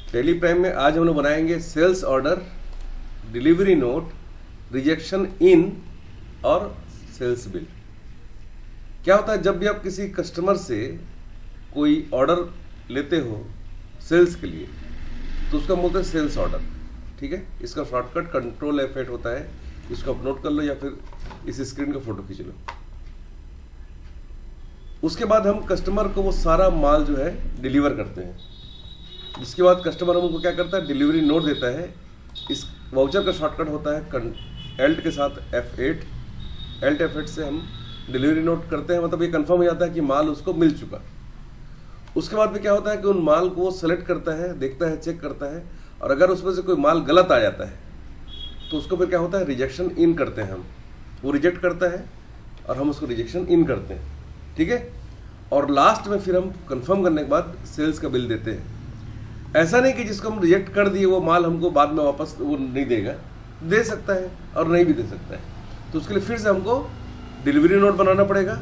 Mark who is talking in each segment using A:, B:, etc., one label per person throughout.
A: Tally Prime में आज हम लोग बनाएंगे sales order, delivery note, rejection in और सेल्स बिल। क्या होता है जब भी आप किसी कस्टमर से कोई ऑर्डर लेते हो सेल्स के लिए तो उसका बोलते हैं सेल्स ऑर्डर। ठीक है, इसका शॉर्टकट कंट्रोल F8 होता है, इसको आप नोट कर लो या फिर इस स्क्रीन का फोटो खींच लो। उसके बाद हम कस्टमर को वो सारा माल जो है डिलीवर करते हैं, जिसके बाद कस्टमर हमको क्या करता है, डिलीवरी नोट देता है। इस वाउचर का शॉर्टकट होता है एल्ट के साथ F8। एल्ट F8 से हम डिलीवरी नोट करते हैं, मतलब ये कंफर्म हो जाता है कि माल उसको मिल चुका। उसके बाद में क्या होता है कि उन माल को वो सेलेक्ट करता है, देखता है, चेक करता है, और अगर उसमें से कोई माल गलत आ जाता है तो उसको फिर क्या होता है, रिजेक्शन इन करते हैं हम। वो रिजेक्ट करता है और हम उसको रिजेक्शन इन करते हैं। ठीक है, और लास्ट में फिर हम कंफर्म करने के बाद सेल्स का बिल देते हैं। ऐसा नहीं कि जिसको हम रिजेक्ट कर दिए वो माल हमको बाद में वापस वो नहीं देगा, दे सकता है और नहीं भी दे सकता है। तो उसके लिए फिर से हमको डिलीवरी नोट बनाना पड़ेगा।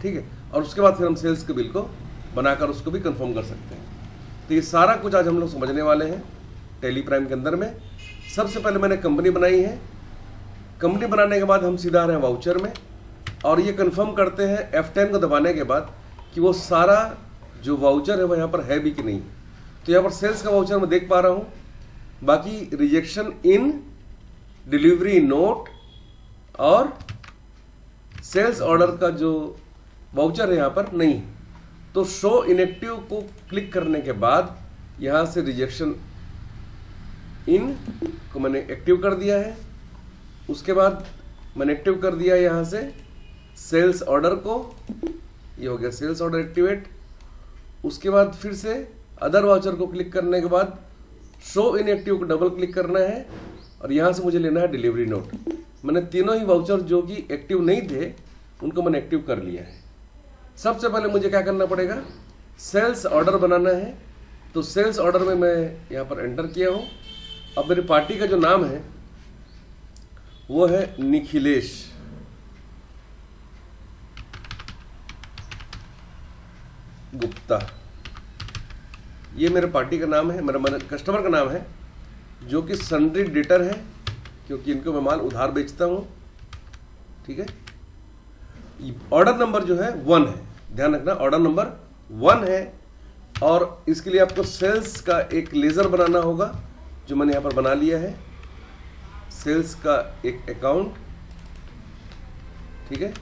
A: ठीक है, और उसके बाद फिर हम सेल्स के बिल को बनाकर उसको भी कंफर्म कर सकते हैं। तो ये सारा कुछ आज हम लोग समझने वाले हैं टेली प्राइम के अंदर में। सबसे पहले मैंने कंपनी बनाई है। कंपनी बनाने के बाद हम सीधा आ रहे हैं वाउचर में, और ये कंफर्म करते हैं F10 को दबाने के बाद कि वो सारा जो वाउचर है वो यहाँ पर है भी कि नहीं। तो यहाँ पर सेल्स का वाउचर मैं देख पा रहा हूँ, बाकी रिजेक्शन इन, डिलीवरी नोट और सेल्स ऑर्डर का जो वाउचर है यहाँ पर नहीं है। तो शो इनएक्टिव को क्लिक करने के बाद यहाँ से रिजेक्शन इन को मैंने एक्टिव कर दिया है। उसके बाद मैंने एक्टिव कर दिया यहाँ से सेल्स ऑर्डर को, ये हो गया सेल्स ऑर्डर एक्टिवेट। उसके बाद फिर से अदर वाउचर को क्लिक करने के बाद शो इनएक्टिव को डबल क्लिक करना है और यहाँ से मुझे लेना है डिलीवरी नोट। मैंने तीनों ही वाउचर जो कि एक्टिव नहीं थे उनको मैंने एक्टिव कर लिया है। सबसे पहले मुझे क्या करना पड़ेगा, सेल्स ऑर्डर बनाना है। तो सेल्स ऑर्डर में मैं यहाँ पर एंटर किया हूँ। अब मेरी पार्टी का जो नाम है वो है निखिलेश। गुप्ता, ये मेरे पार्टी का नाम है, मेरा कस्टमर का नाम है, जो कि सन्ड्री डेटर है क्योंकि इनको मैं माल उधार बेचता हूँ। ठीक है, ऑर्डर नंबर जो है 1 है, ध्यान रखना ऑर्डर नंबर 1 है। और इसके लिए आपको सेल्स का एक लेजर बनाना होगा जो मैंने यहाँ पर बना लिया है, सेल्स का एक अकाउंट। ठीक है,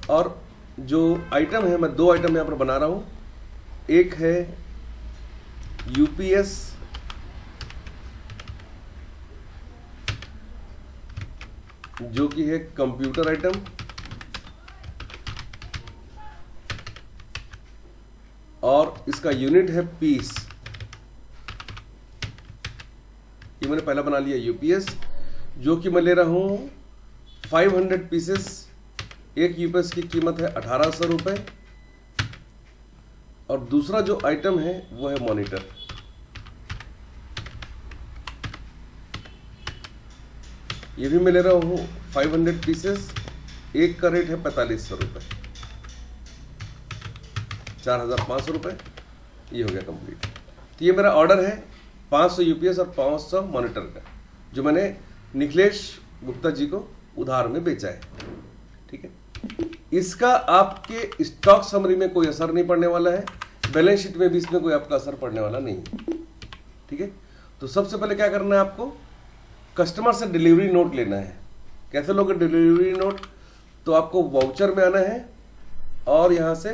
A: और जो आइटम है, मैं 2 आइटम यहाँ पर बना रहा हूँ। एक है UPS जो कि है कंप्यूटर आइटम, और इसका यूनिट है पीस। ये मैंने पहला बना लिया UPS, जो कि मैं ले रहा हूं 500 पीसेस। एक UPS की कीमत है 1800 रुपये। और दूसरा जो आइटम है वो है मॉनिटर। ये भी मैं ले रहा हूँ 500 पीसेस। एक का रेट है 4500 रुपये, 4500 रुपये। ये हो गया कंप्लीट। तो ये मेरा ऑर्डर है 500 UPS और 500 मॉनिटर का, जो मैंने निखिलेश गुप्ता जी को उधार में बेचा है। ठीक है, इसका आपके स्टॉक समरी में कोई असर नहीं पड़ने वाला है, बैलेंस शीट में भी इसमें कोई आपका असर पड़ने वाला नहीं है। ठीक है, तो सबसे पहले क्या करना है, आपको कस्टमर से डिलीवरी नोट लेना है। कैसे लोगे डिलीवरी नोट, तो आपको वाउचर में आना है और यहां से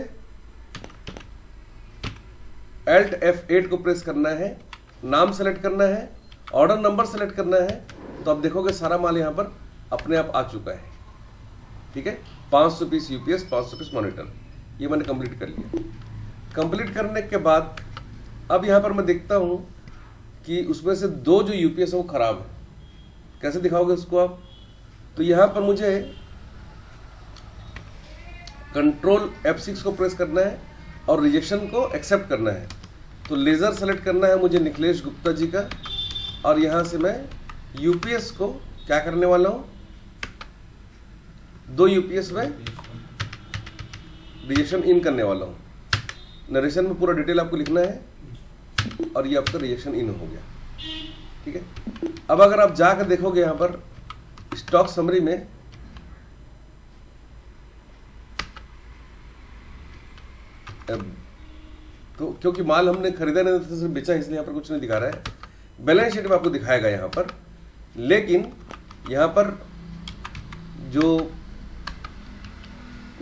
A: Alt F8 को प्रेस करना है, नाम सेलेक्ट करना है, ऑर्डर नंबर सेलेक्ट करना है। तो आप देखोगे सारा माल यहां पर अपने आप आ चुका है। ठीक है, 500 पीस UPS, 500 पीस मॉनिटर, ये मैंने कंप्लीट कर लिया। कंप्लीट करने के बाद अब यहां पर मैं देखता हूं कि उसमें से 2 जो UPS है वो खराब है। कैसे दिखाओगे उसको आप, तो यहां पर मुझे कंट्रोल F6 को प्रेस करना है और रिजेक्शन को एक्सेप्ट करना है। तो लेजर सेलेक्ट करना है मुझे निखिलेश गुप्ता जी का, और यहां से मैं UPS को क्या करने वाला हूं, 2 UPS में रिजेक्शन इन करने वाला हूं। नरेशन में पूरा डिटेल आपको लिखना है। और ये आपका रिजेक्शन इन हो गया। ठीक है, अब अगर आप जाकर देखोगे यहाँ पर स्टॉक समरी में, तो क्योंकि माल हमने खरीदा नहीं था, सिर्फ बेचा, इसलिए यहाँ पर कुछ नहीं दिखा रहा है। बैलेंस शीट में आपको दिखाएगा यहाँ पर, लेकिन यहाँ पर जो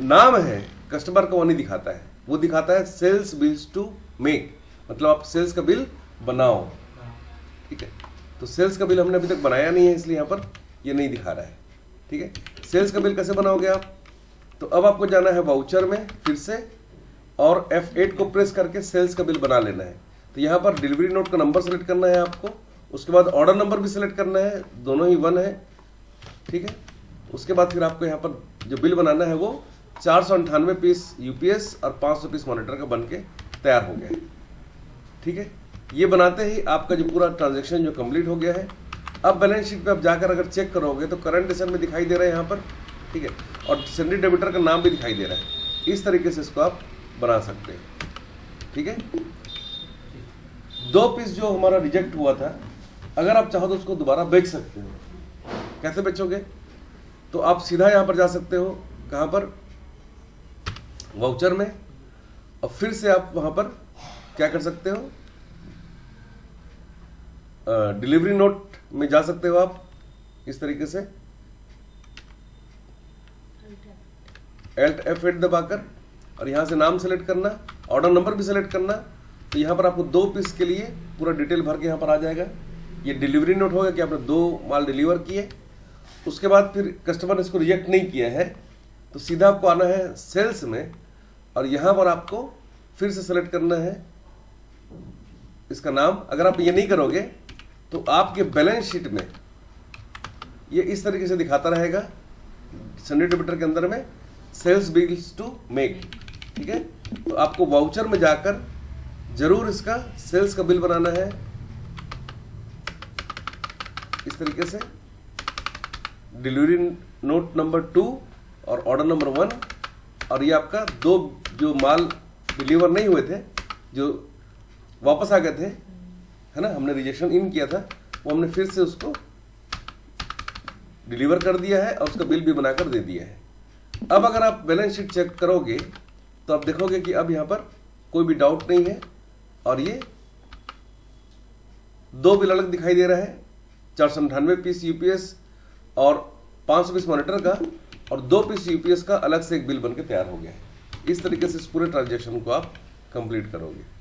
A: नाम है कस्टमर का वो नहीं दिखाता है, वो दिखाता है सेल्स बिल्स टू मेक, मतलब आप सेल्स का बिल बनाओ। ठीक है, तो सेल्स का बिल हमने अभी तक बनाया नहीं है, इसलिए यहाँ पर ये नहीं दिखा रहा है। ठीक है, सेल्स का बिल कैसे बनाओगे आप, तो अब आपको जाना है वाउचर में फिर से, और F8 को प्रेस करके सेल्स का बिल बना लेना है। तो यहाँ पर डिलीवरी नोट का नंबर सेलेक्ट करना है आपको, उसके बाद ऑर्डर नंबर भी सिलेक्ट करना है, दोनों ही 1 है। ठीक है, उसके बाद फिर आपको यहाँ पर जो बिल बनाना है वो 498 पीस यूपीएस और 500 पीस मॉनिटर का बन के तैयार हो गया है। ठीक है, ये बनाते ही आपका जो पूरा ट्रांजेक्शन जो कंप्लीट हो गया है। अब बैलेंस शीट पे आप जाकर अगर चेक करोगे तो करंट एसेट में दिखाई दे रहा है यहाँ पर। ठीक है, और सेंडरी डेबिटर का नाम भी दिखाई दे रहा है। इस तरीके से इसको आप बना सकते हैं। ठीक है, 2 पीस जो हमारा रिजेक्ट हुआ था, अगर आप चाहो तो उसको दोबारा बेच सकते हो। कैसे बेचोगे, तो आप सीधा यहाँ पर जा सकते हो, कहाँ पर, वाउचर में, और फिर से आप वहां पर क्या कर सकते हो, डिलीवरी नोट में जा सकते हो आप इस तरीके से Alt F8 दबाकर, और यहां से नाम सेलेक्ट करना, ऑर्डर नंबर भी सेलेक्ट करना। तो यहां पर आपको 2 पीस के लिए पूरा डिटेल भर के यहां पर आ जाएगा। ये डिलीवरी नोट होगा कि आपने 2 माल डिलीवर किए। उसके बाद फिर कस्टमर ने इसको रिजेक्ट नहीं किया है, तो सीधा आपको आना है सेल्स में, और यहां पर आपको फिर से सेलेक्ट करना है इसका नाम। अगर आप ये नहीं करोगे तो आपके बैलेंस शीट में ये इस तरीके से दिखाता रहेगा, सेंडरी डेबिटर के अंदर में सेल्स बिल्स टू मेक। ठीक है, तो आपको वाउचर में जाकर जरूर इसका सेल्स का बिल बनाना है इस तरीके से, डिलीवरी नोट नंबर 2 और ऑर्डर नंबर 1, और ये आपका 2 जो माल डिलीवर नहीं हुए थे, जो वापस आ गए थे, है ना, हमने रिजेक्शन इन किया था, वो हमने फिर से उसको डिलीवर कर दिया है और उसका बिल भी बनाकर दे दिया है। अब अगर आप बैलेंस शीट चेक करोगे तो आप देखोगे कि अब यहाँ पर कोई भी डाउट नहीं है, और ये 2 बिल अलग दिखाई दे रहा है, 498 पीस यूपीएस और 500 पीस मॉनिटर का, और 2 पीस यूपीएस का अलग से एक बिल बनके तैयार हो गया है। इस तरीके से इस पूरे ट्रांजेक्शन को आप कंप्लीट करोगे।